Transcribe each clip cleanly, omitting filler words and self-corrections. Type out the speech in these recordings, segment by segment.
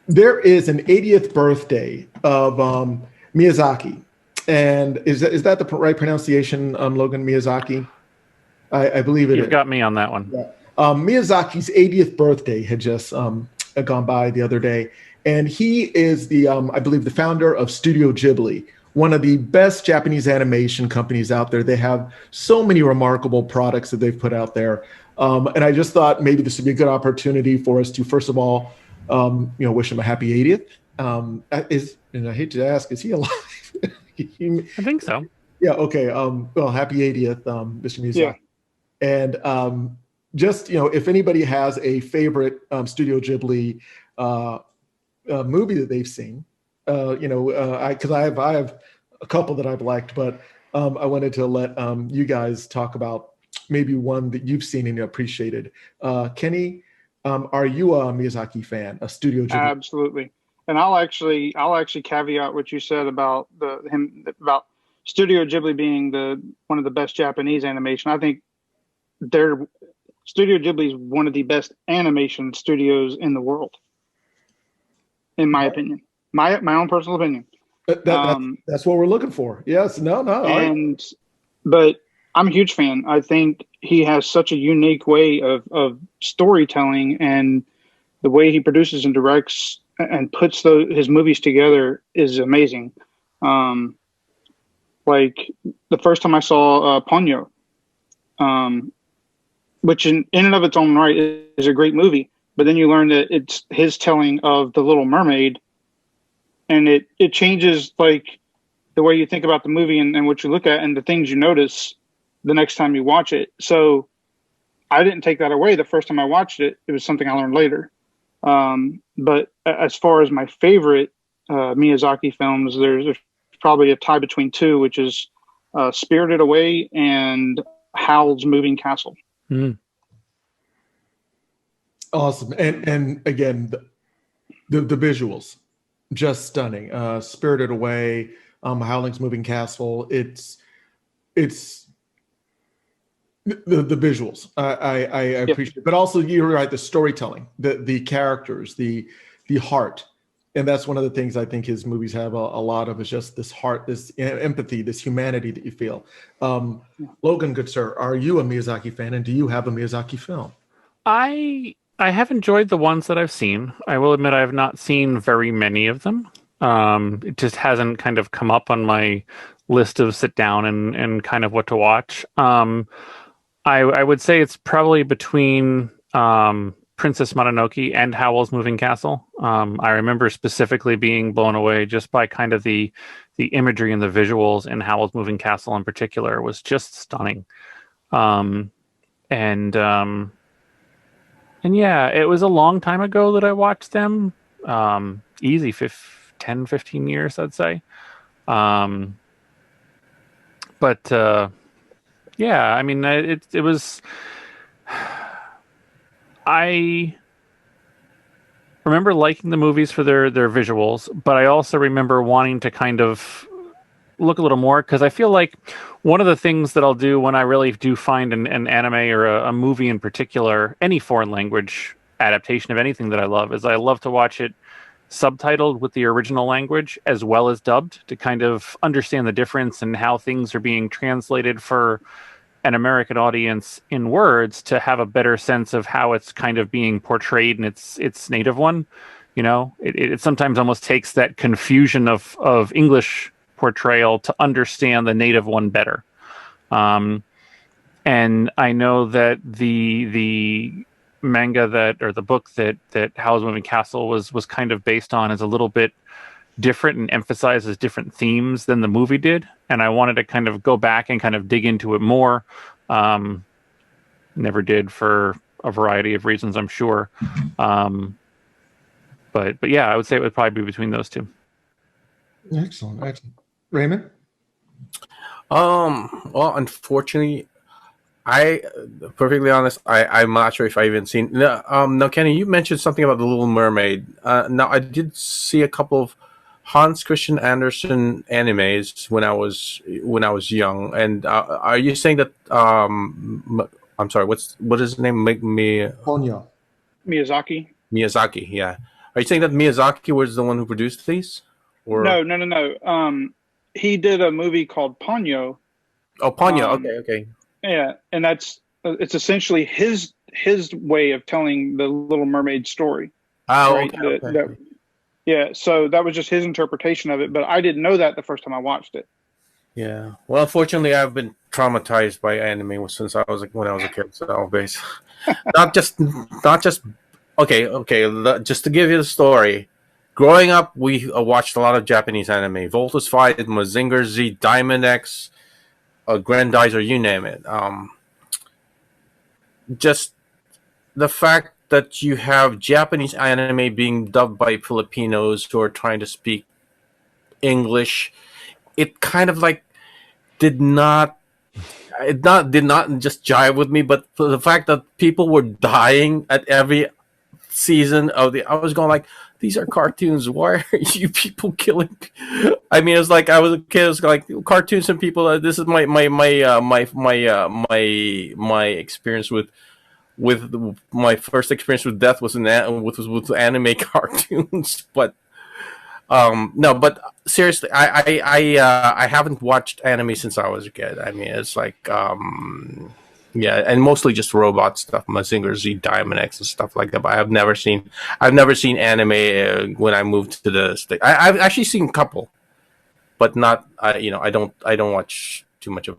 There is an 80th birthday of Miyazaki, and is that the right pronunciation, Logan? Miyazaki, I believe it You've is. got me on that one. Yeah. Miyazaki's 80th birthday had just gone by the other day, and he is the I believe the founder of Studio Ghibli, one of the best Japanese animation companies out there. They have so many remarkable products that they've put out there, and I just thought maybe this would be a good opportunity for us to first of all, wish him a happy 80th. And I hate to ask, is he alive? I think so. Yeah. Okay. Well, happy 80th, Mr. Miyazaki. Yeah. And just if anybody has a favorite Studio Ghibli movie that they've seen, because I have a couple that I've liked, but I wanted to let you guys talk about maybe one that you've seen and appreciated. Kenny, are you a Miyazaki fan, a Studio Ghibli? Absolutely. And I'll actually caveat what you said about about Studio Ghibli being one of the best Japanese animation. I think Studio Ghibli is one of the best animation studios in the world, in my opinion. My own personal opinion. That's what we're looking for. Yes. No. But I'm a huge fan. I think he has such a unique way of storytelling, and the way he produces and directs and puts his movies together is amazing. Like the first time I saw Ponyo, which in and of its own right is a great movie, but then you learn that it's his telling of The Little Mermaid, and it changes like the way you think about the movie and what you look at and the things you notice the next time you watch it. So I didn't take that away the first time I watched it. It was something I learned later. But as far as my favorite Miyazaki films, there's probably a tie between two, which is Spirited Away and Howl's Moving Castle. Mm. Awesome. And again, the visuals, just stunning. Spirited Away, Howl's Moving Castle. It's the visuals. I appreciate it. But also you're right, the storytelling, the characters, the heart. And that's one of the things I think his movies have a lot of, is just this heart, this empathy, this humanity that you feel. Logan, good sir, are you a Miyazaki fan, and do you have a Miyazaki film? I have enjoyed the ones that I've seen. I will admit I have not seen very many of them. It just hasn't kind of come up on my list of sit down and kind of what to watch. I would say it's probably between Princess Mononoke and Howl's Moving Castle. I remember specifically being blown away just by kind of the imagery and the visuals in Howl's Moving Castle in particular was just stunning. And yeah, it was a long time ago that I watched them. Easy 10, 15 years, I'd say. But yeah, I mean, it was... I remember liking the movies for their visuals, but I also remember wanting to kind of look a little more, because I feel like one of the things that I'll do when I really do find an anime or a movie in particular, any foreign language adaptation of anything that I love, is I love to watch it subtitled with the original language as well as dubbed, to kind of understand the difference and how things are being translated for an American audience in words, to have a better sense of how it's kind of being portrayed in its native one. You know, it sometimes almost takes that confusion of English portrayal to understand the native one better. And I know that the manga or the book that Howl's Moving Castle was kind of based on is a little bit different and emphasizes different themes than the movie did. And I wanted to kind of go back and kind of dig into it more. Never did, for a variety of reasons, I'm sure. But But yeah, I would say it would probably be between those two. Excellent. Raymond? Well, unfortunately, I perfectly honest, I'm not sure if I even seen. No, no, Kenny, you mentioned something about the Little Mermaid. Now I did see a couple of Hans Christian Andersen animes when I was young. And are you saying that? I'm sorry. What is his name? Ponyo. Miyazaki. Miyazaki. Yeah. Are you saying that Miyazaki was the one who produced these? Or No. He did a movie called Ponyo. oh, Ponyo. Okay. Yeah, and it's essentially his way of telling the Little Mermaid story. Oh, right? okay. Yeah, so that was just his interpretation of it, but I didn't know that the first time I watched it. Yeah. Well, unfortunately, I've been traumatized by anime since when I was a kid. So, basically, not just okay. Just to give you the story, growing up, we watched a lot of Japanese anime: Voltus Fight, Mazinger Z, Diamond X, Grandizer, you name it. Just the fact that you have Japanese anime being dubbed by Filipinos who are trying to speak English, it kind of like did not just jive with me. But for the fact that people were dying at every season I was going like, these are cartoons. Why are you people killing? I mean, it's like I was a kid. It's like cartoons and people. This is my experience with my first experience with death was with anime cartoons. But no, but seriously, I haven't watched anime since I was a kid. I mean, it's like yeah, and mostly just robot stuff, Mazinger Z, Diamond X, and stuff like that. But I've never seen anime when I moved to the States. I've actually seen a couple, but not. I don't watch too much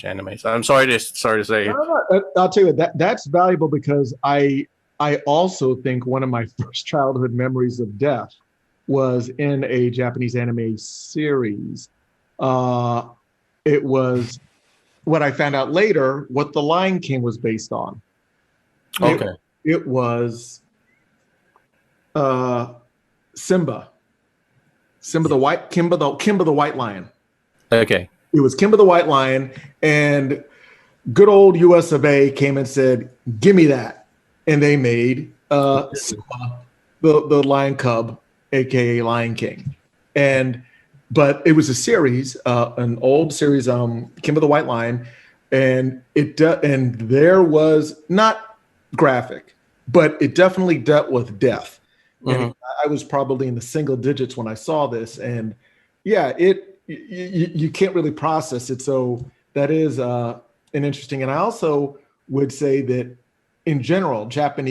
anime. So I'm sorry to say. No. I'll tell you that's valuable because I also think one of my first childhood memories of death was in a Japanese anime series. It was what I found out later what The Lion King was based on. Okay. It was Simba the white Kimba the white lion. Okay. It was Kimba the white lion, and good old US of A came and said, "Give me that," and they made Simba, the lion cub, aka Lion King, but it was a series, an old series, Kimba the White Lion, and there was not graphic, but it definitely dealt with death. Mm-hmm. And I was probably in the single digits when I saw this, and yeah, you can't really process it. So that is an interesting. And I also would say that in general, genuine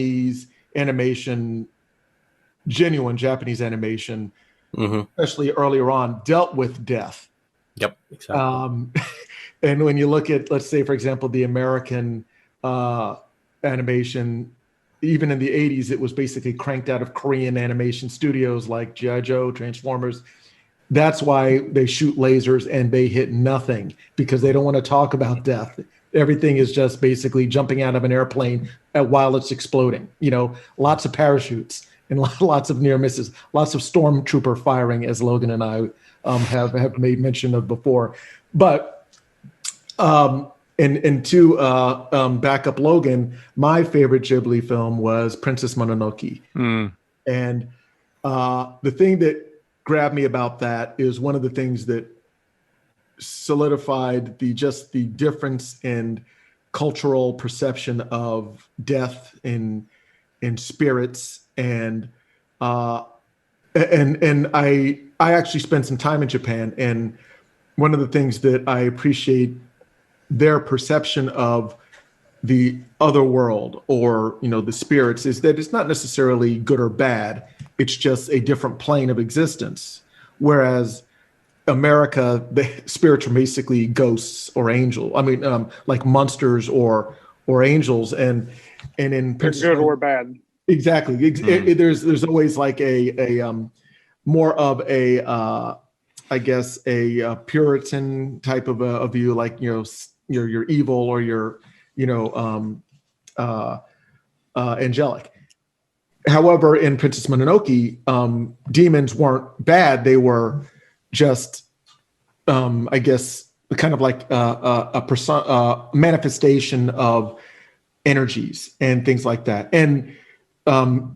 Japanese animation, mm-hmm. especially earlier on, dealt with death. Yep, exactly. And when you look at, let's say, for example, the American animation, even in the 80s, it was basically cranked out of Korean animation studios like G.I. Joe, Transformers. That's why they shoot lasers and they hit nothing, because they don't want to talk about death. Everything is just basically jumping out of an airplane while it's exploding. Lots of parachutes and lots of near misses, lots of stormtrooper firing, as Logan and I have made mention of before. But and to back up Logan, my favorite Ghibli film was Princess Mononoke. And the thing that grabbed me about that is one of the things that solidified the difference in cultural perception of death in spirits, and I actually spent some time in Japan, and one of the things that I appreciate their perception of the other world, or the spirits, is that it's not necessarily good or bad. It's just a different plane of existence. Whereas America, the spirits are basically ghosts or angels. I mean, like monsters or angels, and in they're good or bad. Exactly. There's always like a more of a I guess a Puritan type of a view, like you're evil or you're angelic. However, in Princess Mononoke, demons weren't bad. They were just, I guess, kind of like a manifestation of energies and things like that. And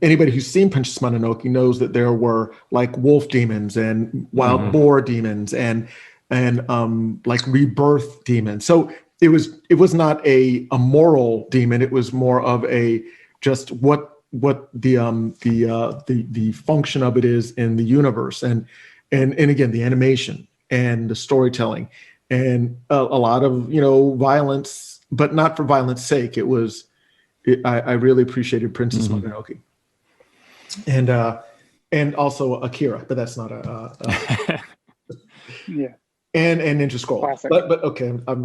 anybody who's seen Princess Mononoke knows that there were like wolf demons and wild boar demons and like rebirth demons. So it was not a moral demon. It was more of a just what the function of it is in the universe, and again the animation and the storytelling and a lot of violence, but not for violence sake. I really appreciated Princess Mononoke, and also Akira, but that's not a yeah. And Ninja Scroll. Classic. But okay, I'm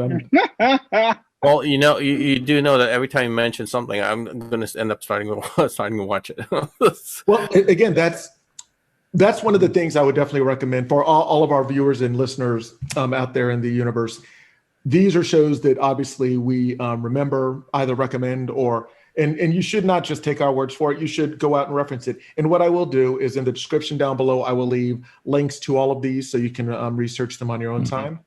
Well, you do know that every time you mention something, I'm going to end up starting to watch it. Well, again, that's one of the things I would definitely recommend for all of our viewers and listeners out there in the universe. These are shows that obviously we remember, either recommend and you should not just take our words for it. You should go out and reference it. And what I will do is in the description down below, I will leave links to all of these so you can research them on your own time.